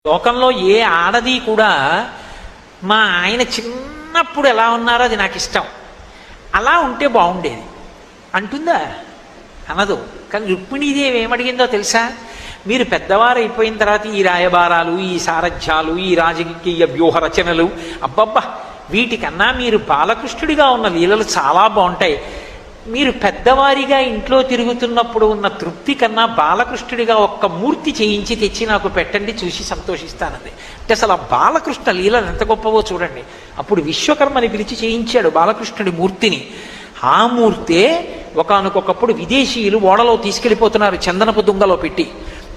లోకంలో ఏ ఆడది కూడా మా ఆయన చిన్నప్పుడు ఎలా ఉన్నారో అది నాకు ఇష్టం, అలా ఉంటే బాగుండేది అంటుందా? అనదు. కానీ రుక్మిణీదేవి ఏమడిగిందో తెలుసా? మీరు పెద్దవారు అయిపోయిన తర్వాత ఈ రాయబారాలు, ఈ సారథ్యాలు, ఈ రాజకీయ వ్యూహ రచనలు, అబ్బబ్బా వీటికన్నా మీరు బాలకృష్ణుడిగా ఉన్న లీలలు చాలా బాగుంటాయి. మీరు పెద్దవారిగా ఇంట్లో తిరుగుతున్నప్పుడు ఉన్న తృప్తి కన్నా బాలకృష్ణుడిగా ఒక్క మూర్తి చేయించి తెచ్చి నాకు పెట్టండి, చూసి సంతోషిస్తానంది. అంటే అసలు ఆ బాలకృష్ణ లీలలు ఎంత గొప్పవో చూడండి. అప్పుడు విశ్వకర్మని పిలిచి చేయించాడు బాలకృష్ణుడి మూర్తిని. ఆ మూర్తే ఒకానొకప్పుడు విదేశీయులు ఓడలో తీసుకెళ్ళిపోతున్నారు, చందనపు దుంగలో పెట్టి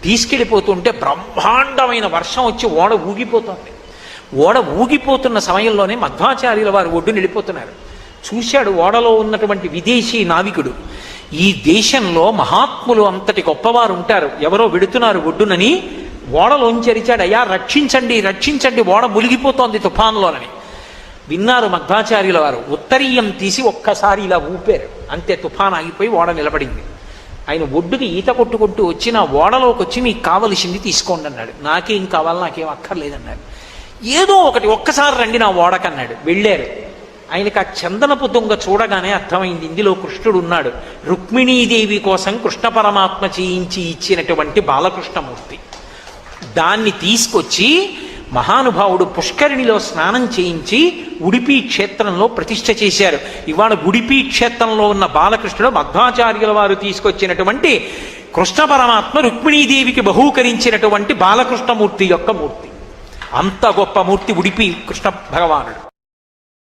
తీసుకెళ్ళిపోతుంటే బ్రహ్మాండమైన వర్షం వచ్చి ఓడ ఊగిపోతుంది. ఓడ ఊగిపోతున్న సమయంలోనే మధ్వాచార్యుల వారు ఒడ్డున వెళ్ళిపోతున్నారు. చూశాడు ఓడలో ఉన్నటువంటి విదేశీ నావికుడు, ఈ దేశంలో మహాత్ములు అంతటి గొప్పవారు ఉంటారు, ఎవరో వెడుతున్నారు ఒడ్డునని ఓడలోంచి అరిచాడు, అయ్యా రక్షించండి రక్షించండి, ఓడ మునిగిపోతోంది తుఫాన్లోనని. విన్నారు మధ్వాచార్యుల వారు. ఉత్తరీయం తీసి ఒక్కసారి ఇలా ఊపారు, అంతే తుఫాన్ ఆగిపోయి ఓడ నిలబడింది. ఆయన ఒడ్డుకి ఈత కొట్టుకుంటూ వచ్చి నా ఓడలోకి వచ్చి మీకు కావలసింది తీసుకోండి అన్నాడు. నాకేం కావాలి, నాకేం అక్కర్లేదన్నాడు. ఏదో ఒకటి ఒక్కసారి రండి నా ఓడకన్నాడు. వెళ్ళారు. ఆయనకు ఆ చందనపు దొంగ చూడగానే అర్థమైంది, ఇందులో కృష్ణుడు ఉన్నాడు. రుక్మిణీదేవి కోసం కృష్ణ పరమాత్మ చేయించి ఇచ్చినటువంటి బాలకృష్ణమూర్తి. దాన్ని తీసుకొచ్చి మహానుభావుడు పుష్కరిణిలో స్నానం చేయించి ఉడిపి క్షేత్రంలో ప్రతిష్ఠ చేశారు. ఇవాళ ఉడిపి క్షేత్రంలో ఉన్న బాలకృష్ణుడు మధ్వాచార్యుల వారు తీసుకొచ్చినటువంటి కృష్ణ పరమాత్మ రుక్మిణీదేవికి బహూకరించినటువంటి బాలకృష్ణమూర్తి యొక్క మూర్తి. అంత గొప్ప మూర్తి ఉడిపి కృష్ణ భగవానుడు.